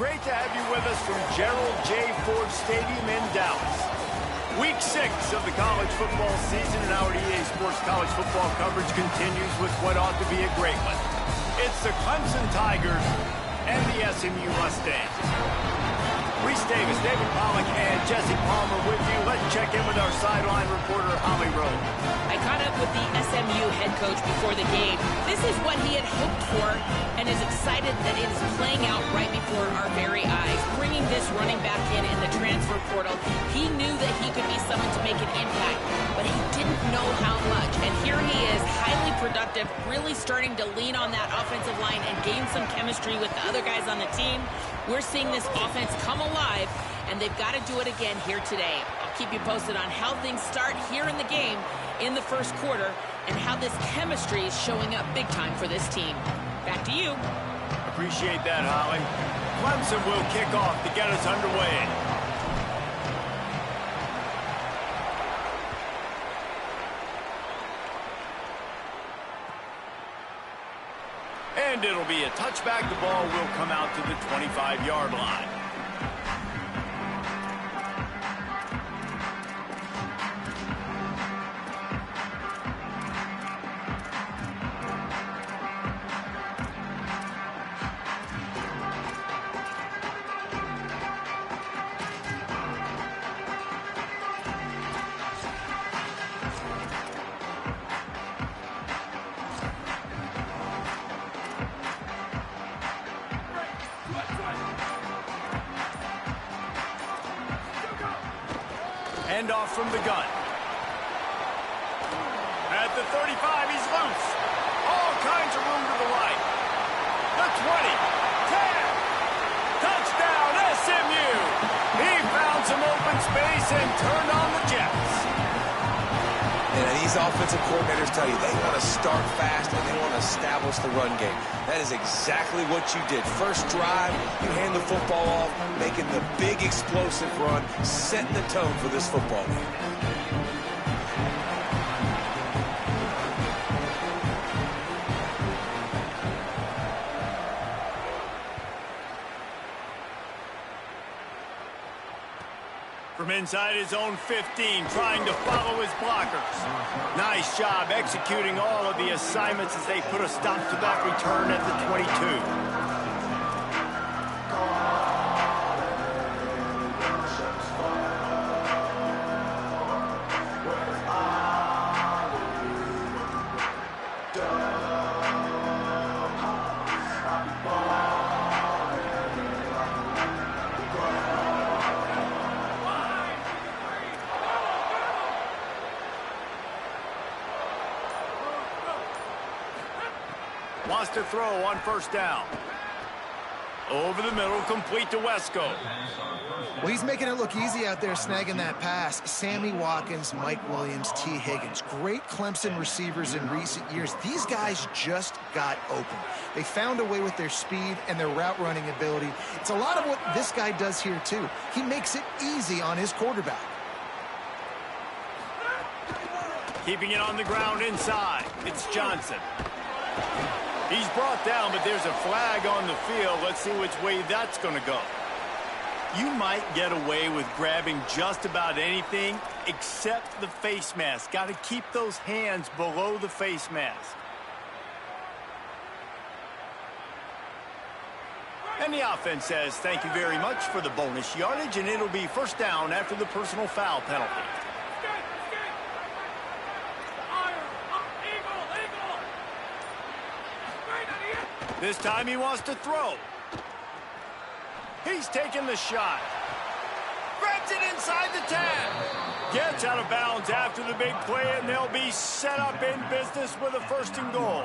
great to have you with us from Gerald J. Ford Stadium in Dallas. Week 6 of the college football season, and our EA Sports college football coverage continues with what ought to be a great one. It's the Clemson Tigers and the SMU Mustangs. Reese Davis, David Pollack, and Jesse Palmer with you. Let's check in with our sideline reporter, Holly Rowe. I caught up with the SMU head coach before the game. This is what he had hoped for and is excited that it is playing out right before our very eyes. Bringing this running back in the transfer portal, he knew that he could be someone to make an impact, but he didn't know how much. And here he is, highly productive, really starting to lean on that offensive line and gain some chemistry with the other guys on the team. We're seeing this offense come alive, and they've got to do it again here today. I'll keep you posted on how things start here in the game in the first quarter and how this chemistry is showing up big time for this team. Back to you. Appreciate that, Holly. Clemson will kick off to get us underway. And it'll be a touchback. The ball will come out to the 25-yard line. Handoff from the gun. At the 35, he's loose. All kinds of room to the right. The 20, 10. Touchdown, SMU. He found some open space and turned on the Jets. And these offensive coordinators tell you they want to start fast and they want to establish the run game. That is exactly what you did. First drive, you hand the football off, making the big explosive run, setting the tone for this football game. From inside his own 15, trying to follow his blockers. Nice job executing all of the assignments as they put a stop to that return at the 22. Wants to throw on first down. Over the middle, complete to Wesco. Well, he's making it look easy out there snagging that pass. Sammy Watkins, Mike Williams, T. Higgins. Great Clemson receivers in recent years. These guys just got open. They found a way with their speed and their route running ability. It's a lot of what this guy does here, too. He makes it easy on his quarterback. Keeping it on the ground inside. It's Johnson. He's brought down, but there's a flag on the field. Let's see which way that's going to go. You might get away with grabbing just about anything except the face mask. Got to keep those hands below the face mask. And the offense says thank you very much for the bonus yardage, and it'll be first down after the personal foul penalty. This time he wants to throw. He's taking the shot. Grabs it inside the 10. Gets out of bounds after the big play, and they'll be set up in business with a first and goal.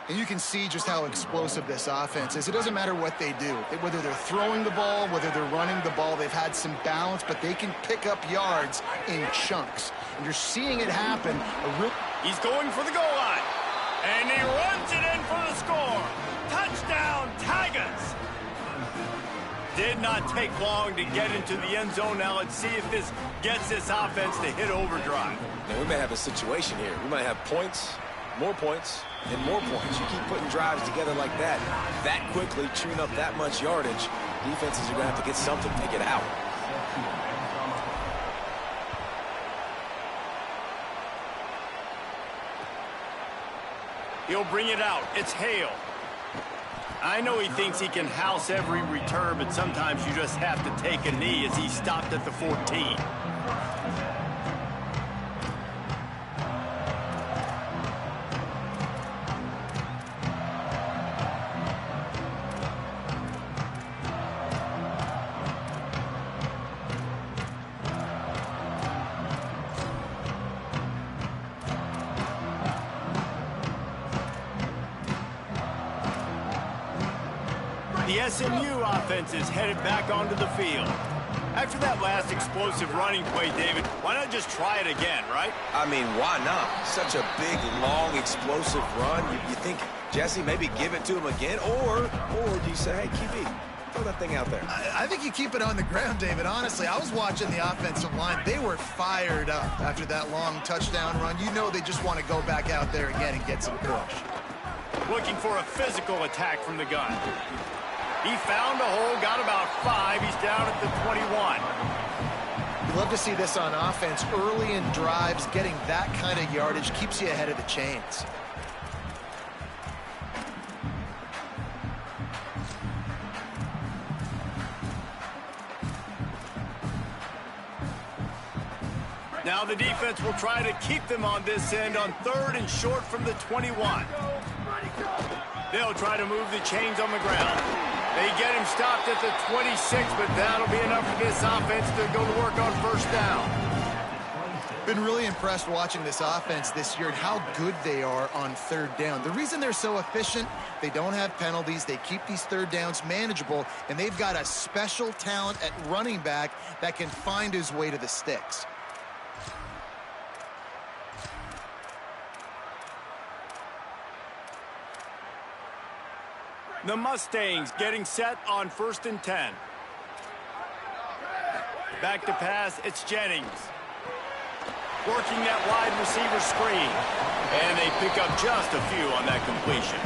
And you can see just how explosive this offense is. It doesn't matter what they do. Whether they're throwing the ball, whether they're running the ball, they've had some balance, but they can pick up yards in chunks. And you're seeing it happen. He's going for the goal line. And he runs it in for the score. Touchdown, Tigers. Did not take long to get into the end zone. Now let's see if this gets this offense to hit overdrive. Now we may have a situation here. We might have points, more points, and more points. You keep putting drives together like that quickly, chewing up that much yardage. defenses are going to have to get something to get out. He'll bring it out. It's Hale. I know he thinks he can house every return, but sometimes you just have to take a knee as he stopped at the 14. The SMU offense is headed back onto the field. After that last explosive running play, David, why not just try it again, right? I mean, why not? Such a big, long, explosive run. You think, Jesse, maybe give it to him again? Or do you say, hey, QB, throw that thing out there? I think you keep it on the ground, David. Honestly, I was watching the offensive line. They were fired up after that long touchdown run. You know they just want to go back out there again and get some push. Looking for a physical attack from the gun. He found a hole, got about 5. He's down at the 21. You love to see this on offense. Early in drives, getting that kind of yardage keeps you ahead of the chains. Now the defense will try to keep them on this end on 3rd and short from the 21. They'll try to move the chains on the ground. They get him stopped at the 26, but that'll be enough for this offense to go to work on 1st down. Been really impressed watching this offense this year and how good they are on 3rd down. The reason they're so efficient, they don't have penalties, they keep these 3rd downs manageable, and they've got a special talent at running back that can find his way to the sticks. The Mustangs getting set on 1st and 10. Back to pass, it's Jennings. Working that wide receiver screen. And they pick up just a few on that completion.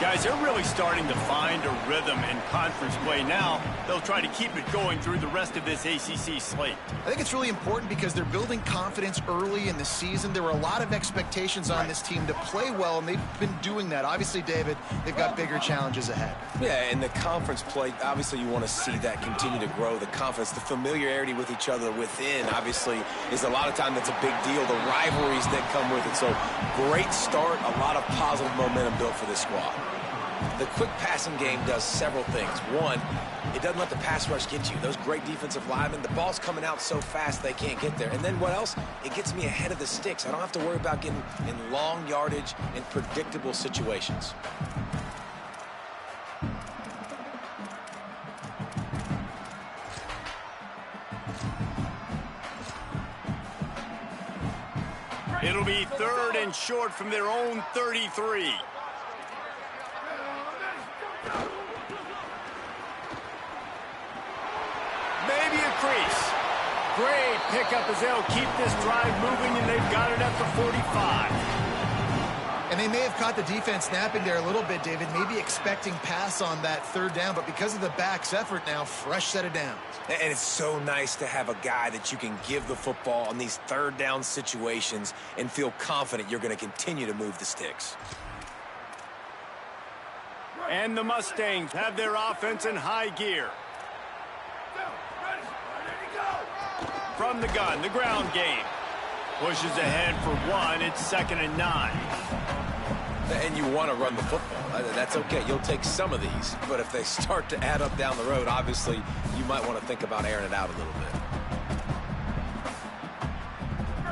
Guys, they're really starting to find a rhythm in conference play now. They'll try to keep it going through the rest of this ACC slate. I think it's really important because they're building confidence early in the season. There were a lot of expectations on this team to play well, and they've been doing that. Obviously, David, they've got bigger challenges ahead. Yeah, in the conference play, obviously you want to see that continue to grow, the confidence, the familiarity with each other within, obviously, is a lot of time that's a big deal, the rivalries that come with it. So, great start, a lot of positive momentum built for this squad. The quick passing game does several things. One, it doesn't let the pass rush get you. Those great defensive linemen, the ball's coming out so fast they can't get there. And then what else? It gets me ahead of the sticks. I don't have to worry about getting in long yardage and predictable situations. It'll be 3rd and short from their own 33. Maybe a crease. Great pickup as they'll keep this drive moving, and they've got it at the 45. And they may have caught the defense snapping there a little bit, David, maybe expecting pass on that 3rd down, but because of the back's effort now, fresh set of downs. And it's so nice to have a guy that you can give the football on these 3rd down situations and feel confident you're going to continue to move the sticks. And the Mustangs have their offense in high gear. From the gun, the ground game. Pushes ahead for 1. It's 2nd and 9. And you want to run the football. That's okay. You'll take some of these. But if they start to add up down the road, obviously, you might want to think about airing it out a little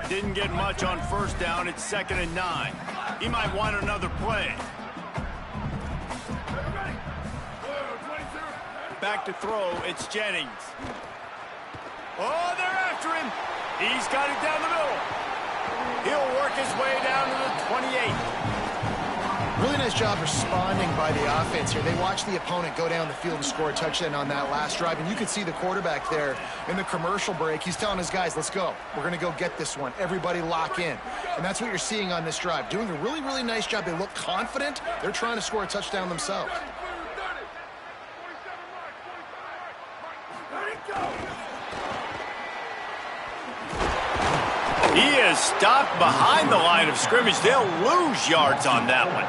bit. Didn't get much on 1st down. It's 2nd and 9. He might want another play. Back to throw. It's Jennings. Oh, they're after him. He's got it down the middle. He'll work his way down to the 28. Really nice job responding by the offense here. They watched the opponent go down the field and score a touchdown on that last drive, and you could see the quarterback there in the commercial break. He's telling his guys, let's go. We're going to go get this one. Everybody lock in. And that's what you're seeing on this drive. Doing a really, really nice job. They look confident. They're trying to score a touchdown themselves. He is stopped behind the line of scrimmage. They'll lose yards on that one.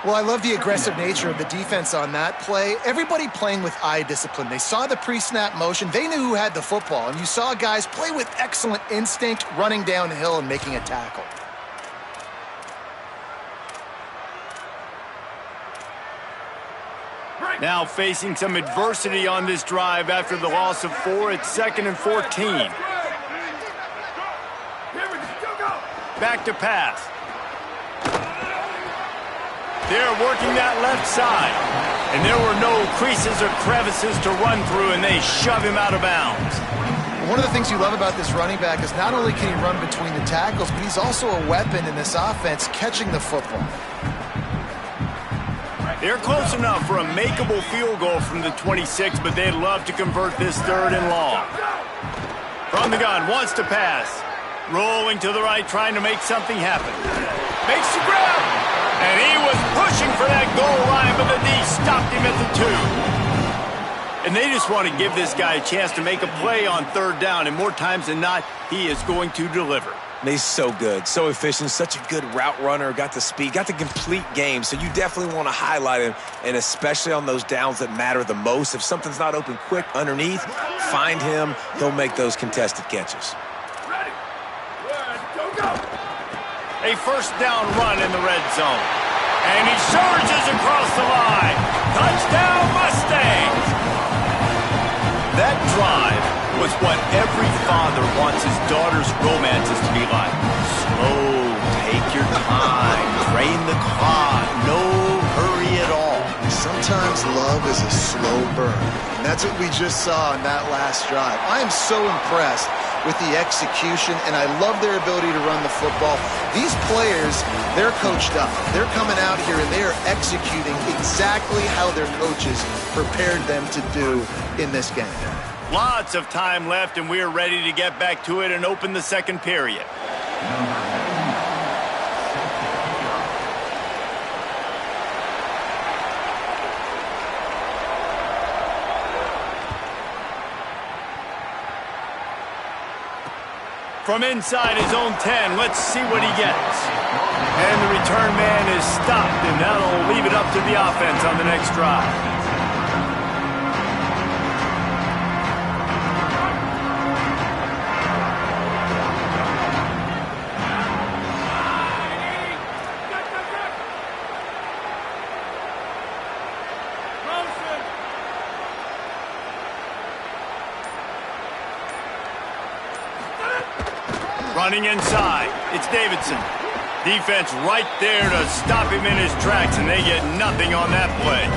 Well, I love the aggressive nature of the defense on that play. Everybody playing with eye discipline. They saw the pre-snap motion. They knew who had the football. And you saw guys play with excellent instinct, running downhill and making a tackle. Now facing some adversity on this drive after the loss of 4. It's 2nd and 14. Back to pass. They're working that left side. And there were no creases or crevices to run through, and they shove him out of bounds. One of the things you love about this running back is not only can he run between the tackles, but he's also a weapon in this offense catching the football. They're close enough for a makeable field goal from the 26, but they'd love to convert this 3rd and long. From the gun, wants to pass. Rolling to the right, trying to make something happen. Makes the grab. And he was pushing for that goal line, but the D stopped him at the 2. And they just want to give this guy a chance to make a play on 3rd down, and more times than not, he is going to deliver. He's so good, so efficient, such a good route runner, got the speed, got the complete game, so you definitely want to highlight him, and especially on those downs that matter the most. If something's not open quick underneath, find him, he'll make those contested catches. A 1st down run in the red zone. And he surges across the line. Touchdown, Mustangs! That drive was what every father wants his daughter's romances to be like. Slow, take your time, drain the clock, no hurry at all. Sometimes love is a slow burn. And that's what we just saw on that last drive. I am so impressed with the execution, and I love their ability to run the football. These players, they're coached up. They're coming out here, and they are executing exactly how their coaches prepared them to do in this game. Lots of time left, and we are ready to get back to it and open the 2nd period. From inside his own 10, let's see what he gets. And the return man is stopped, and that'll leave it up to the offense on the next drive. Running inside, it's Davidson. Defense right there to stop him in his tracks, and they get nothing on that play.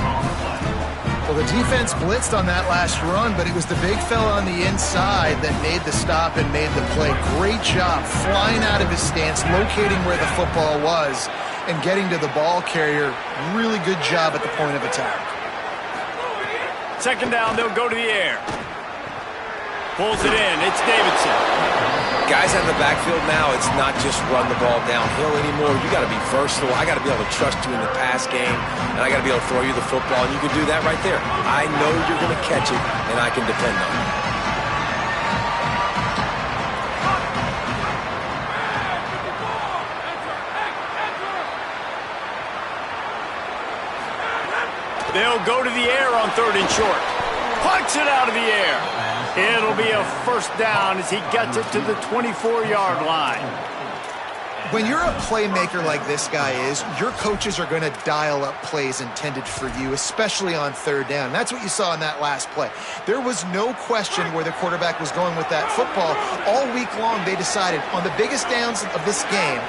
Well, the defense blitzed on that last run, but it was the big fella on the inside that made the stop and made the play. Great job flying out of his stance, locating where the football was, and getting to the ball carrier. Really good job at the point of attack. 2nd down, they'll go to the air. Pulls it in, it's Davidson. Guys out in the backfield now, it's not just run the ball downhill anymore. You got to be versatile. I got to be able to trust you in the pass game, and I got to be able to throw you the football, and you can do that right there. I know you're going to catch it, and I can depend on it. They'll go to the air on 3rd and short. Punts it out of the air. It'll be a 1st down as he gets it to the 24-yard line. When you're a playmaker like this guy is, your coaches are going to dial up plays intended for you, especially on 3rd down. That's what you saw in that last play. There was no question where the quarterback was going with that football. All week long, they decided on the biggest downs of this game,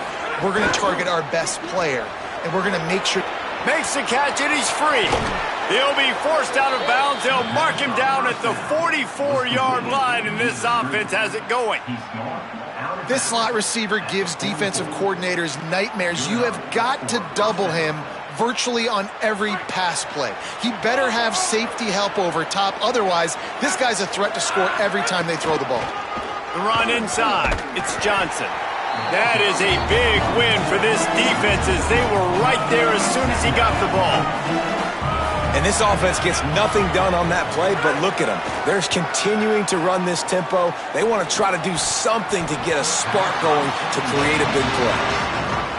we're going to target our best player, and we're going to make sure. Makes the catch, and he's free. He'll be forced out of bounds. They'll mark him down at the 44-yard line, and this offense has it going. This slot receiver gives defensive coordinators nightmares. You have got to double him virtually on every pass play. He better have safety help over top. Otherwise, this guy's a threat to score every time they throw the ball. The run inside. It's Johnson. That is a big win for this defense as they were right there as soon as he got the ball. And this offense gets nothing done on that play, but look at them. They're continuing to run this tempo. They want to try to do something to get a spark going to create a big play.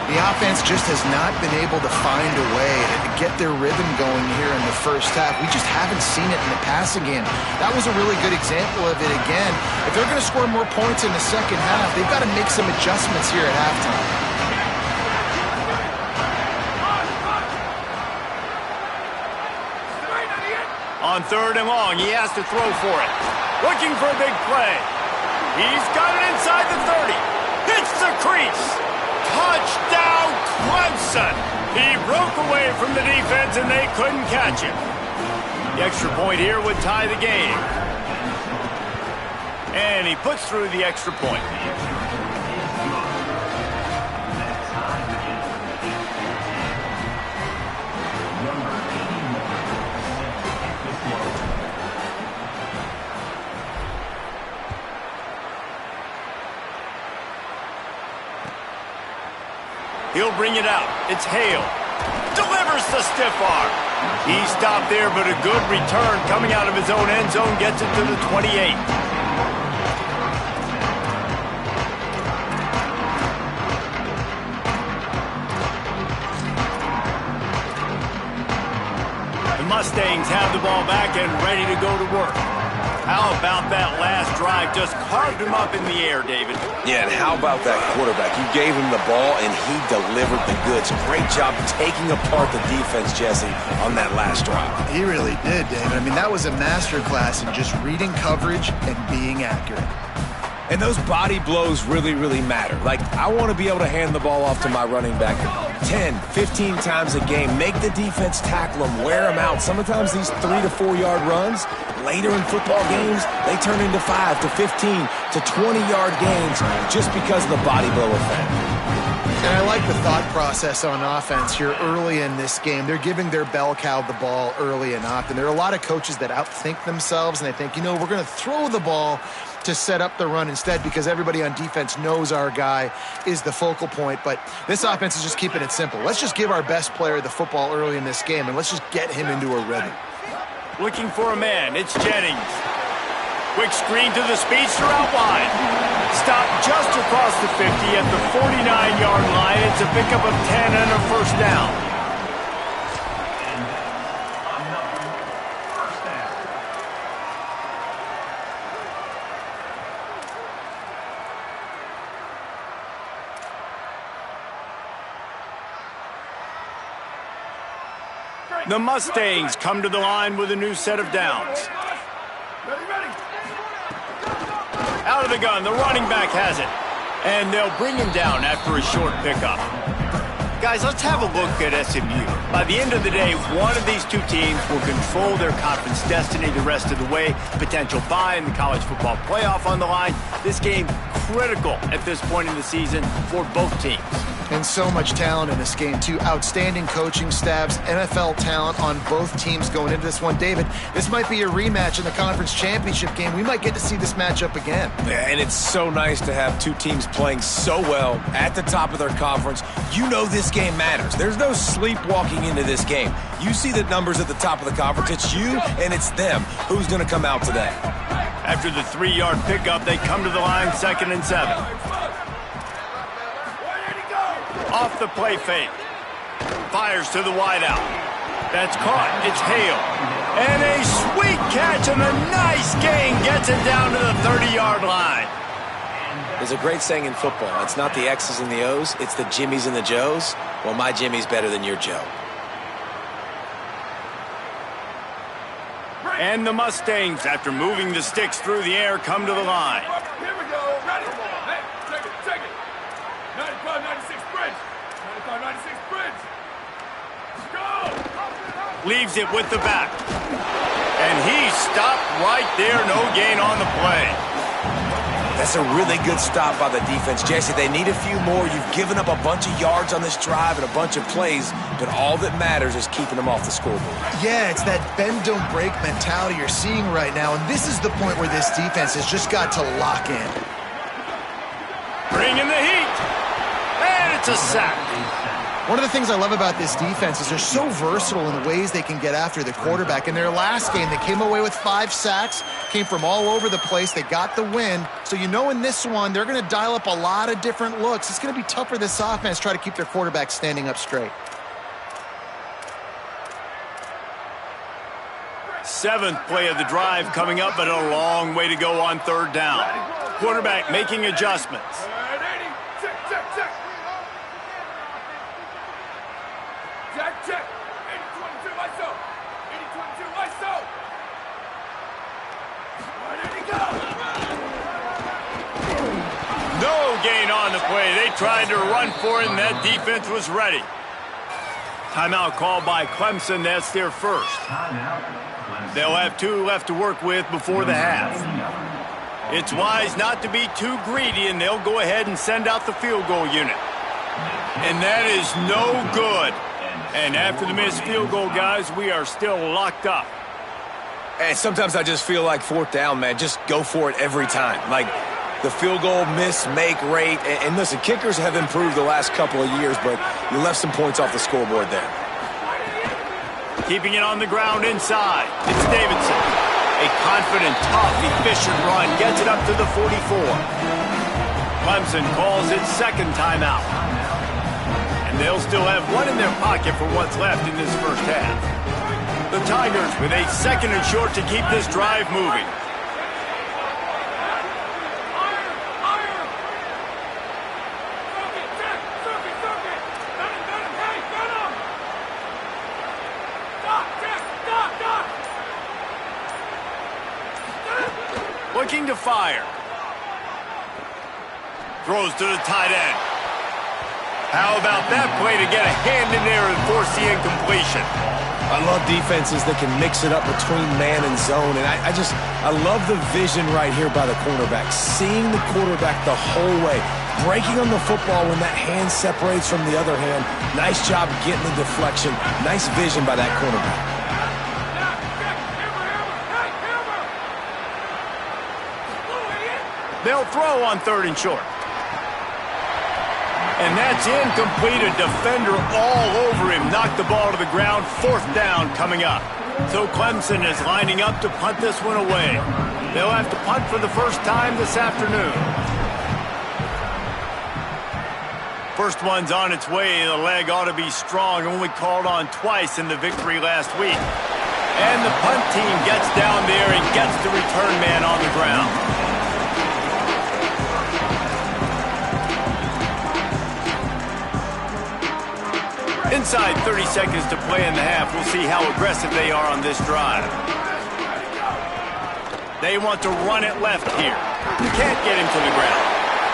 The offense just has not been able to find a way to get their rhythm going here in the first half. We just haven't seen it in the passing game. That was a really good example of it again. If they're going to score more points in the second half, they've got to make some adjustments here at halftime. On 3rd and long, he has to throw for it. Looking for a big play. He's got it inside the 30. Hits the crease. Touchdown, Clemson! He broke away from the defense, and they couldn't catch him. The extra point here would tie the game. And he puts through the extra point. He'll bring it out. It's Hale. Delivers the stiff arm. He stopped there, but a good return coming out of his own end zone gets it to the 28. The Mustangs have the ball back and ready to go to work. How about that last drive? Just carved him up in the air, David. Yeah, and how about that quarterback? You gave him the ball, and he delivered the goods. Great job taking apart the defense, Jesse, on that last drive. He really did, David. I mean, that was a masterclass in just reading coverage and being accurate. And those body blows really, really matter. Like, I want to be able to hand the ball off to my running back 10, 15 times a game. Make the defense tackle them, wear them out. Sometimes these 3 to 4 yard runs, later in football games, they turn into 5 to 15 to 20-yard gains just because of the body blow effect. And I like the thought process on offense here early in this game. They're giving their bell cow the ball early enough. And there are a lot of coaches that outthink themselves, and they think, you know, we're going to throw the ball to set up the run instead because everybody on defense knows our guy is the focal point. But this offense is just keeping it simple. Let's just give our best player the football early in this game, and let's just get him into a rhythm. Looking for a man. It's Jennings. Quick screen to the speedster out wide. Stopped just across the 50 at the 49-yard line. It's a pickup of 10 and a first down. The Mustangs come to the line with a new set of downs. Out of the gun, the running back has it. And they'll bring him down after a short pickup. Guys, let's have a look at SMU. By the end of the day, one of these two teams will control their conference destiny the rest of the way. Potential bye in the college football playoff on the line. This game critical at this point in the season for both teams. And so much talent in this game, too. Outstanding coaching staffs, NFL talent on both teams going into this one. David, this might be a rematch in the conference championship game. We might get to see this matchup again. Yeah, and it's so nice to have two teams playing so well at the top of their conference. You know this game matters. There's no sleepwalking into this game. You see the numbers at the top of the conference. It's you and it's them. Who's going to come out today? After the 3-yard pickup, they come to the line 2nd and 7. Off the play fake. Fires to the wideout. That's caught. It's Hale. And a sweet catch and a nice gain gets it down to the 30-yard line. There's a great saying in football. It's not the X's and the O's. It's the Jimmies and the Joes. Well, my Jimmy's better than your Joe. And the Mustangs, after moving the sticks through the air, come to the line. Here we go. Ready? Hey, check it. 95, 96 bridge. 95, 96 bridge. Let's go. Leaves it with the back. And he stopped right there. No gain on the play. That's a really good stop by the defense. Jesse, they need a few more. You've given up a bunch of yards on this drive and a bunch of plays, but all that matters is keeping them off the scoreboard. Yeah, it's that bend, don't break mentality you're seeing right now, and this is the point where this defense has just got to lock in. Bring in the heat. And it's a sack. One of the things I love about this defense is they're so versatile in the ways they can get after the quarterback. In their last game, they came away with 5 sacks, came from all over the place. They got the win. So you know in this one, they're going to dial up a lot of different looks. It's going to be tough for this offense to try to keep their quarterback standing up straight. 7th play of the drive coming up, but a long way to go on 3rd down. Quarterback making adjustments. Check. 80-22, ISO. 80-22, ISO. Where did he go? No gain on the play. They tried to run for it, and that defense was ready. Timeout called by Clemson. That's their first. They'll have 2 left to work with before the half. It's wise not to be too greedy, and they'll go ahead and send out the field goal unit. And that is no good. And after the missed field goal, guys, we are still locked up. And sometimes I just feel like 4th down, man. Just go for it every time. Like the field goal miss-make rate. And listen, kickers have improved the last couple of years, but you left some points off the scoreboard there. Keeping it on the ground inside. It's Davidson. A confident, tough, efficient run. Gets it up to the 44. Clemson calls its 2nd timeout. And they'll still have 1 in their pocket for what's left in this first half. The Tigers with a 2nd and short to keep this drive moving. Looking to fire. Throws to the tight end. How about that play to get a hand in there and force the incompletion? I love defenses that can mix it up between man and zone, and I love the vision right here by the cornerback, seeing the quarterback the whole way, breaking on the football when that hand separates from the other hand. Nice job getting the deflection. Nice vision by that cornerback. They'll throw on 3rd and short. And that's incomplete. A defender all over him. Knocked the ball to the ground. 4th down coming up. So Clemson is lining up to punt this one away. They'll have to punt for the first time this afternoon. First one's on its way. The leg ought to be strong. Only called on twice in the victory last week. And the punt team gets down there and gets the return man on the ground. Inside 30 seconds to play in the half. We'll see how aggressive they are on this drive. They want to run it left here. You can't get him to the ground.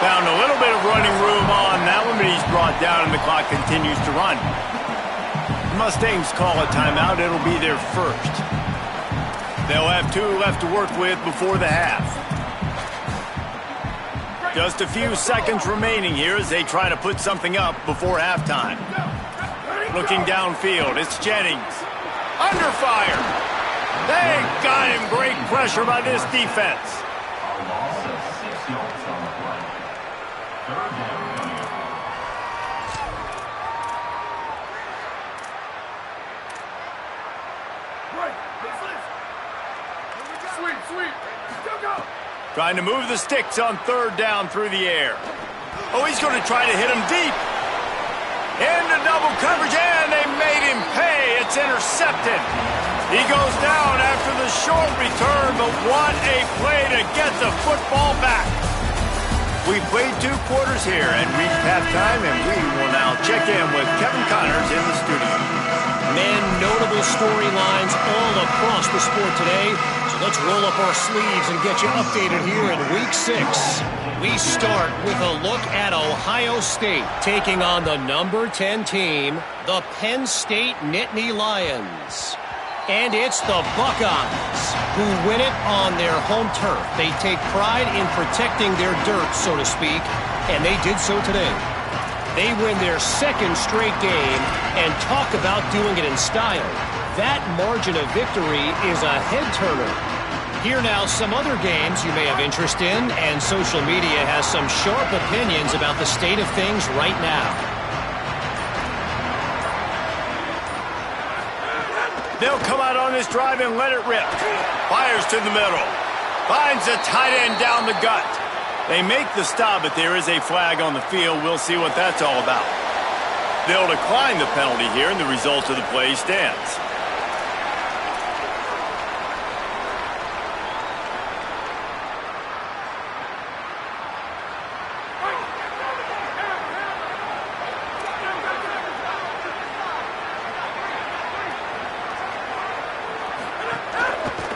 Found a little bit of running room on that one, but he's brought down and the clock continues to run. The Mustangs call a timeout. It'll be their first. They'll have 2 left to work with before the half. Just a few seconds remaining here as they try to put something up before halftime. Looking downfield, it's Jennings. Under fire. They got him. Great pressure by this defense. Sweep. Go. Trying to move the sticks on 3rd down through the air. Oh, he's going to try to hit him deep. Into double coverage, and they made him pay. It's intercepted. He goes down after the short return, but what a play to get the football back. We played 2 quarters here and reached halftime, and we will now check in with Kevin Connors in the studio. Man, notable storylines all across the sport today. So let's roll up our sleeves and get you updated here in Week 6. We start with a look at Ohio State taking on the number 10 team, the Penn State Nittany Lions. And it's the Buckeyes who win it on their home turf. They take pride in protecting their dirt, so to speak, and they did so today. They win their 2nd straight game and talk about doing it in style. That margin of victory is a head-turner. Here now, some other games you may have interest in, and social media has some sharp opinions about the state of things right now. They'll come out on this drive and let it rip. Fires to the middle. Finds a tight end down the gut. They make the stop, but there is a flag on the field. We'll see what that's all about. They'll decline the penalty here, and the result of the play stands.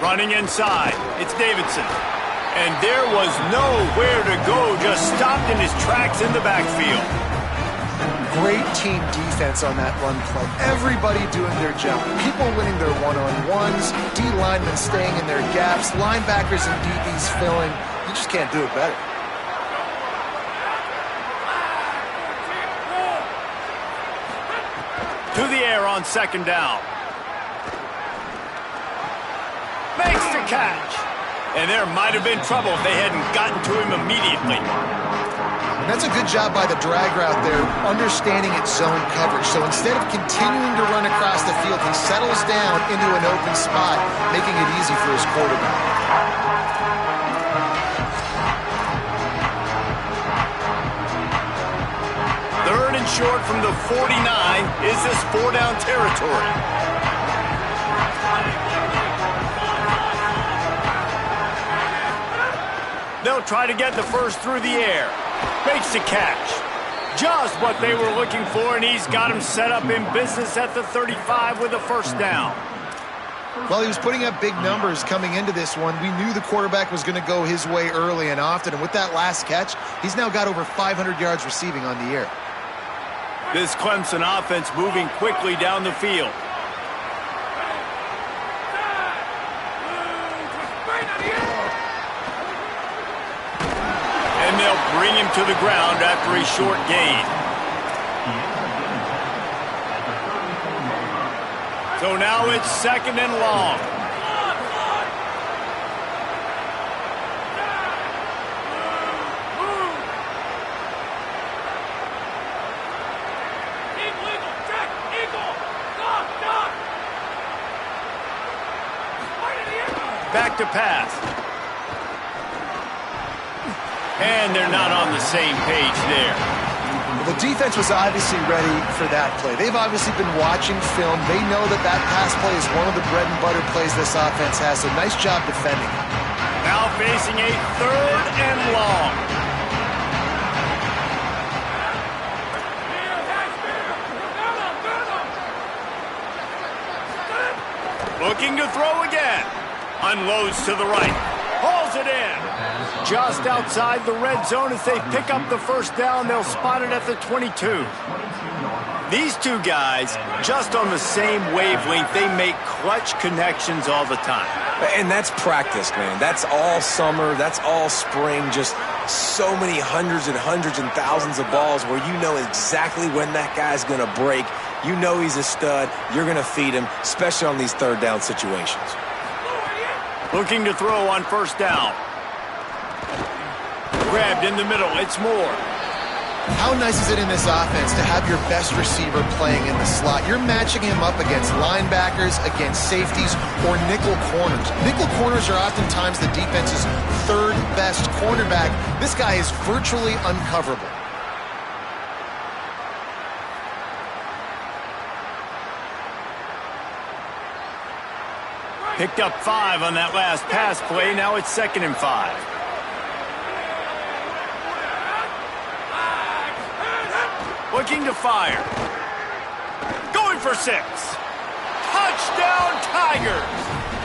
Running inside, it's Davidson. And there was nowhere to go, just stopped in his tracks in the backfield. Great team defense on that run play. Everybody doing their job. People winning their one-on-ones, D linemen staying in their gaps, linebackers and DBs filling. You just can't do it better. To the air on second down. Makes the catch. And there might have been trouble if they hadn't gotten to him immediately. And that's a good job by the drag route there, understanding its zone coverage. So instead of continuing to run across the field, he settles down into an open spot, making it easy for his quarterback. Third and short from the 49. Is this four-down territory? They'll try to get the first through the air. Makes the catch. Just what they were looking for, and he's got him set up in business at the 35 with a first down. Well, he was putting up big numbers coming into this one. We knew the quarterback was going to go his way early and often, and with that last catch, he's now got over 500 yards receiving on the year. This Clemson offense moving quickly down the field. And they'll bring him to the ground after a short gain. So now it's second and long. Back to pass. And they're not on the same page there. The defense was obviously ready for that play. They've obviously been watching film. They know that that pass play is one of the bread and butter plays this offense has, so nice job defending. Now facing a third and long. Looking to throw again. Unloads to the right. Hauls it in. Just outside the red zone as they pick up the first down. They'll spot it at the 22. These two guys, just on the same wavelength, they make clutch connections all the time. And that's practice, man. That's all summer. That's all spring. Just so many hundreds and thousands of balls where you know exactly when that guy's going to break. You know he's a stud. You're going to feed him, especially on these third down situations. Looking to throw on first down. Grabbed in the middle. It's Moore. How nice is it in this offense to have your best receiver playing in the slot? You're matching him up against linebackers, against safeties, or nickel corners. Nickel corners are oftentimes the defense's third best cornerback. This guy is virtually uncoverable. Picked up 5 on that last pass play. Now it's 2nd and 5. Looking to fire. Going for 6. Touchdown Tigers.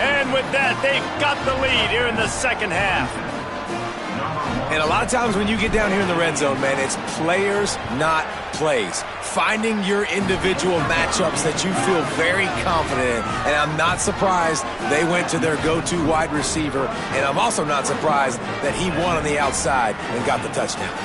And with that, they've got the lead here in the second half. And a lot of times when you get down here in the red zone, man, it's players, not plays. Finding your individual matchups that you feel very confident in. And I'm not surprised they went to their go-to wide receiver. And I'm also not surprised that he won on the outside and got the touchdown.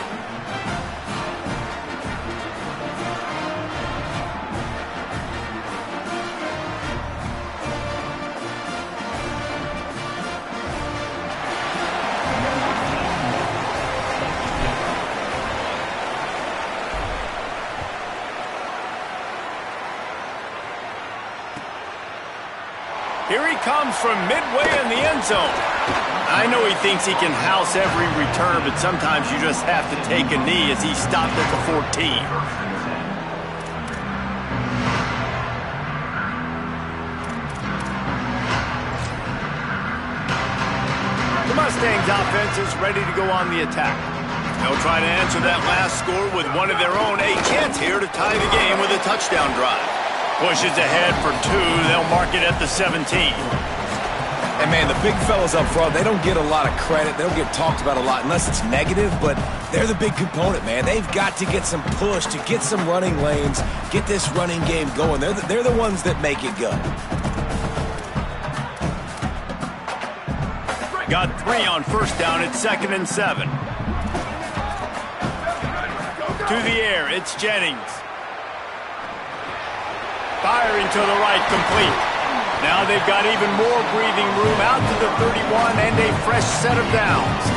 Here he comes from midway in the end zone. I know he thinks he can house every return, but sometimes you just have to take a knee as he stopped at the 14. The Mustangs offense is ready to go on the attack. They'll try to answer that last score with one of their own. A chance here to tie the game with a touchdown drive. Pushes ahead for 2. They'll mark it at the 17. And, man, the big fellas up front, they don't get a lot of credit. They don't get talked about a lot unless it's negative, but they're the big component, man. They've got to get some push, to get some running lanes, get this running game going. They're the ones that make it go. Got 3 on first down. It's 2nd and 7. To the air, it's Jennings. Firing to the right, complete. Now they've got even more breathing room out to the 31 and a fresh set of downs.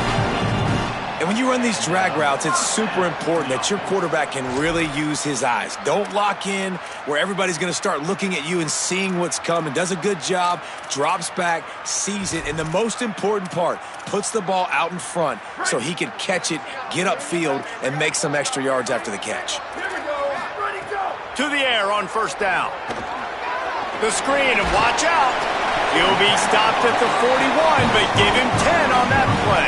And when you run these drag routes, it's super important that your quarterback can really use his eyes. Don't lock in where everybody's going to start looking at you and seeing what's coming. Does a good job, drops back, sees it, and the most important part, puts the ball out in front so he can catch it, get upfield, and make some extra yards after the catch. To the air on first down. The screen, and watch out. He'll be stopped at the 41, but give him 10 on that play.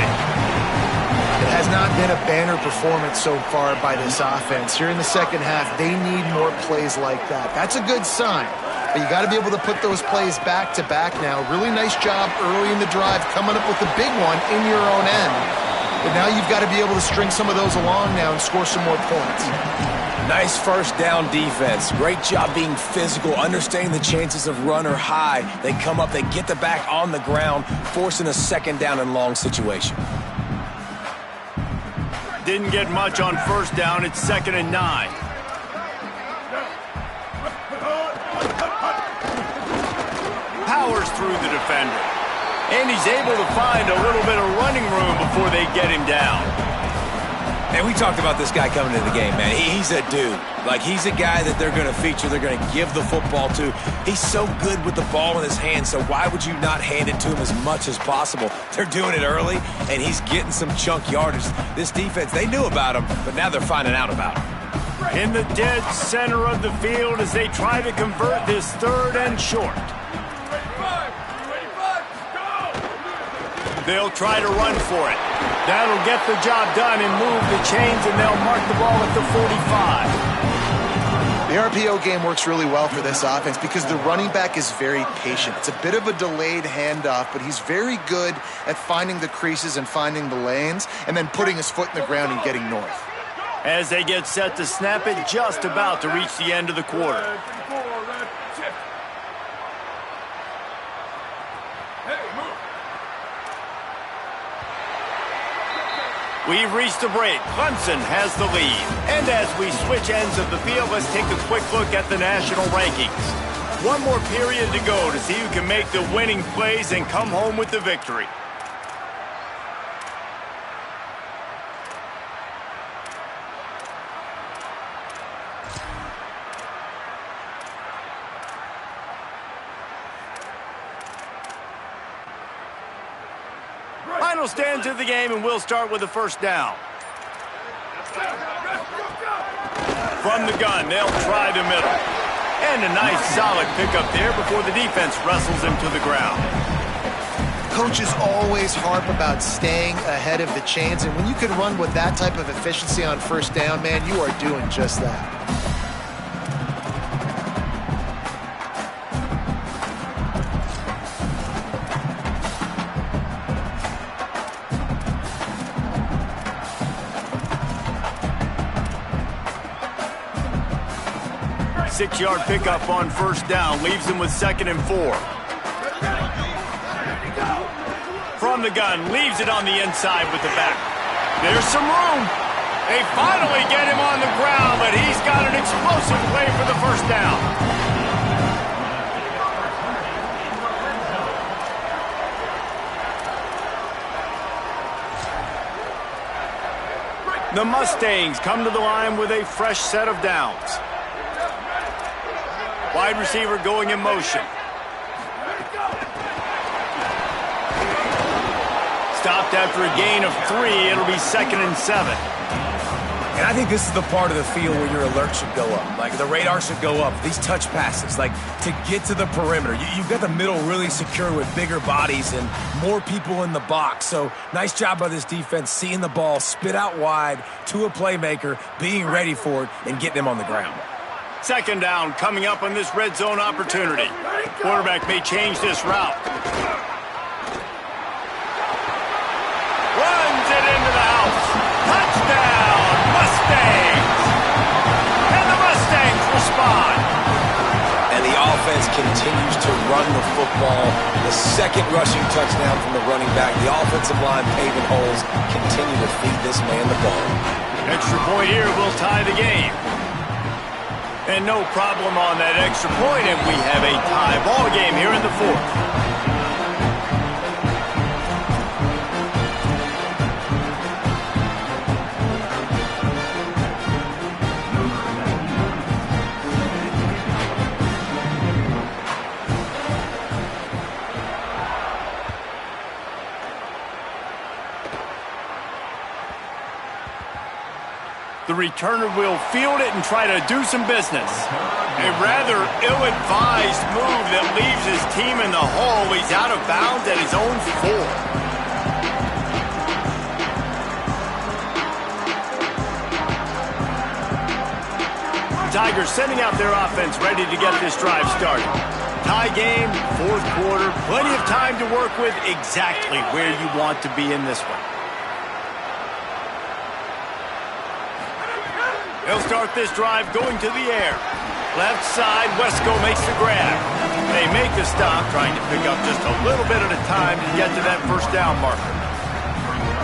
It has not been a banner performance so far by this offense. Here in the second half, they need more plays like that. That's a good sign, but you got to be able to put those plays back to back now. Really nice job early in the drive, coming up with the big one in your own end. But now you've got to be able to string some of those along now and score some more points. Nice first down defense. Great job being physical, understanding the chances of run or high. They come up, they get the back on the ground, forcing a second down and long situation. Didn't get much on first down. It's 2nd and 9. Powers through the defender. And he's able to find a little bit of running room before they get him down. And we talked about this guy coming into the game, man. He's a dude. Like, he's a guy that they're going to feature, they're going to give the football to. He's so good with the ball in his hand, so why would you not hand it to him as much as possible? They're doing it early, and he's getting some chunk yardage. This defense, they knew about him, but now they're finding out about him. In the dead center of the field as they try to convert this 3rd and short. They'll try to run for it. That'll get the job done and move the chains, and they'll mark the ball at the 45. The RPO game works really well for this offense because the running back is very patient. It's a bit of a delayed handoff, but he's very good at finding the creases and finding the lanes and then putting his foot in the ground and getting north. As they get set to snap it, just about to reach the end of the quarter. We've reached a break. Clemson has the lead. And as we switch ends of the field, let's take a quick look at the national rankings. One more period to go to see who can make the winning plays and come home with the victory. Final stands of the game, and we'll start with the first down. From the gun, they'll try the middle. And a nice solid pickup there before the defense wrestles him to the ground. Coaches always harp about staying ahead of the chains, and when you can run with that type of efficiency on first down, man, you are doing just that. Six-yard pickup on first down leaves him with 2nd and 4. From the gun, leaves it on the inside with the back. There's some room. They finally get him on the ground, but he's got an explosive play for the first down. The Mustangs come to the line with a fresh set of downs. Wide receiver going in motion. stopped after a gain of 3. It'll be 2nd and 7. And I think this is the part of the field where your alert should go up. Like, the radar should go up. These touch passes, like, to get to the perimeter. You've got the middle really secure with bigger bodies and more people in the box. So, nice job by this defense, seeing the ball spit out wide to a playmaker, being ready for it, and getting him on the ground. 2nd down coming up on this red zone opportunity. Quarterback may change this route. Runs it into the house. Touchdown, Mustangs! And the Mustangs respond. And the offense continues to run the football. The 2nd rushing touchdown from the running back. The offensive line paving holes. Continue to feed this man the ball. Extra point here will tie the game. And no problem on that extra point, and we have a tie ball game here in the 4th. The returner will field it and try to do some business. A rather ill-advised move that leaves his team in the hole. He's out of bounds at his own 4. Tigers sending out their offense ready to get this drive started. Tie game, 4th quarter, plenty of time to work with, exactly where you want to be in this one. They'll start this drive going to the air. Left side, Wesco makes the grab. They make the stop, trying to pick up just a little bit at a time to get to that 1st down marker.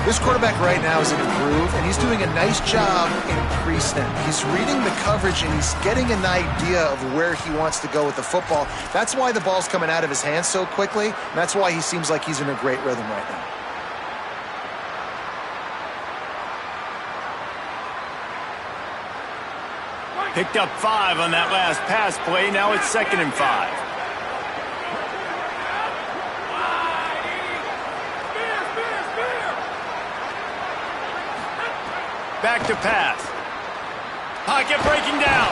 This quarterback right now is in a groove, and he's doing a nice job in pre-snap. He's reading the coverage, and he's getting an idea of where he wants to go with the football. That's why the ball's coming out of his hands so quickly, and that's why he seems like he's in a great rhythm right now. Picked up 5 on that last pass play. Now it's 2nd and 5. Back to pass. Pocket breaking down.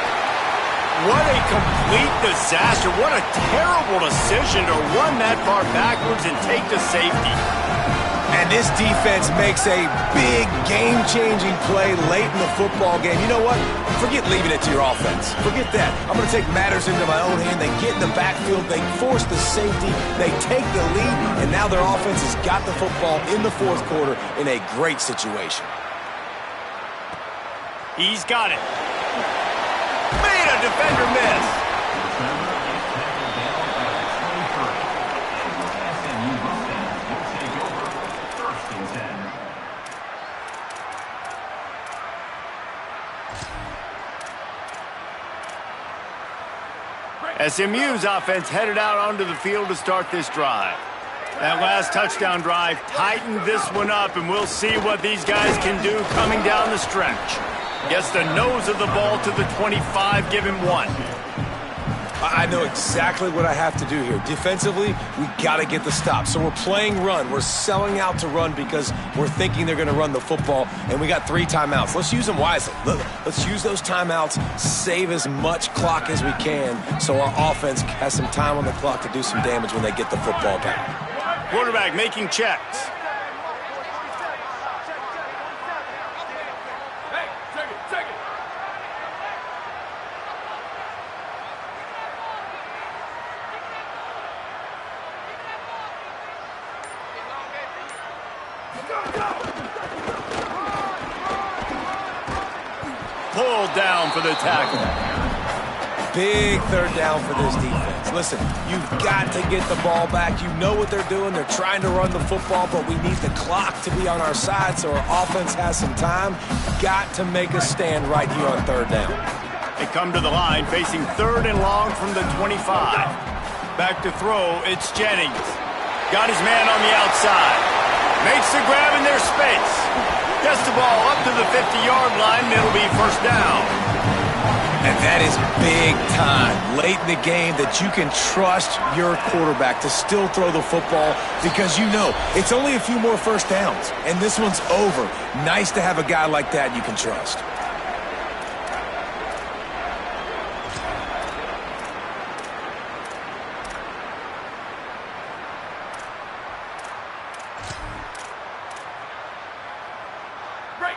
What a complete disaster. What a terrible decision to run that far backwards and take the safety. And this defense makes a big game-changing play late in the football game. You know what? Forget leaving it to your offense. Forget that. I'm going to take matters into my own hand. They get in the backfield. They force the safety. They take the lead. And now their offense has got the football in the 4th quarter in a great situation. He's got it. Made a defender miss. SMU's offense headed out onto the field to start this drive. That last touchdown drive tightened this one up, and we'll see what these guys can do coming down the stretch. Gets the nose of the ball to the 25, give him 1. I know exactly what I have to do here. Defensively, we got to get the stop. So we're playing run. We're selling out to run because we're thinking they're going to run the football, and we got 3 timeouts. Let's use them wisely. Let's use those timeouts, save as much clock as we can so our offense has some time on the clock to do some damage when they get the football back. Quarterback making checks. Pulled down for the tackle. Big 3rd down for this defense. Listen, you've got to get the ball back. You know what they're doing. They're trying to run the football, but we need the clock to be on our side so our offense has some time. Got to make a stand right here on 3rd down. They come to the line, facing 3rd and long from the 25. Back to throw, it's Jennings. Got his man on the outside. Makes the grab in their space. Gets the ball up to the 50-yard line. It'll be 1st down. And that is big time, late in the game, that you can trust your quarterback to still throw the football because you know it's only a few more first downs, and this one's over. Nice to have a guy like that you can trust.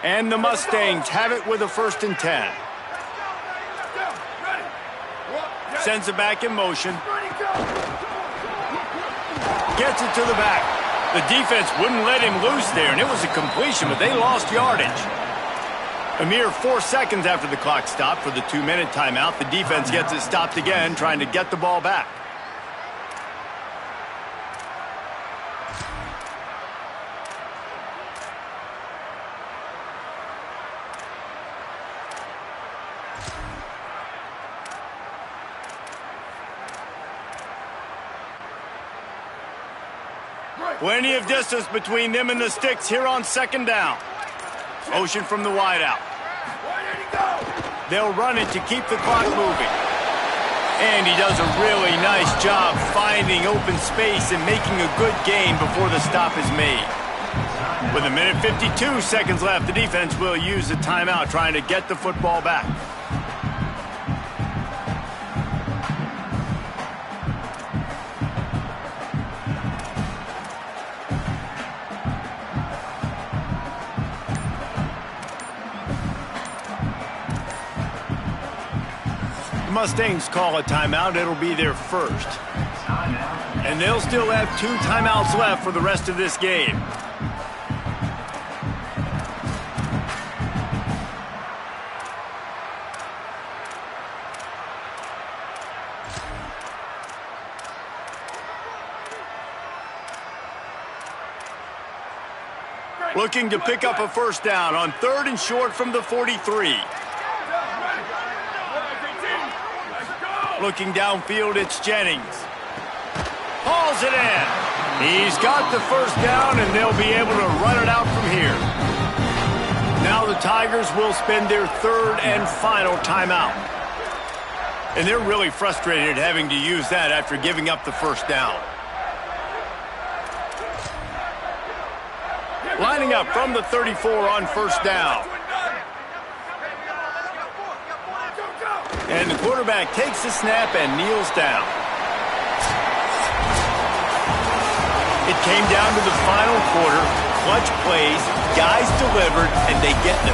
And the Mustangs have it with a 1st and 10. Sends it back in motion. Gets it to the back. The defense wouldn't let him loose there, and it was a completion, but they lost yardage. A mere 4 seconds after the clock stopped for the 2-minute timeout, the defense gets it stopped again, trying to get the ball back. Plenty of distance between them and the sticks here on 2nd down. Motion from the wideout. They'll run it to keep the clock moving. And he does a really nice job finding open space and making a good gain before the stop is made. With 1:52 seconds left, the defense will use a timeout trying to get the football back. Mustangs call a timeout. It'll be their first. And they'll still have 2 timeouts left for the rest of this game. Looking to pick up a 1st down on 3rd and short from the 43. Looking downfield, it's Jennings. Hauls it in. He's got the 1st down, and they'll be able to run it out from here. Now the Tigers will spend their 3rd and final timeout. And they're really frustrated having to use that after giving up the 1st down. Lining up from the 34 on 1st down. And the quarterback takes the snap and kneels down. It came down to the final quarter. Clutch plays, guys delivered, and they get the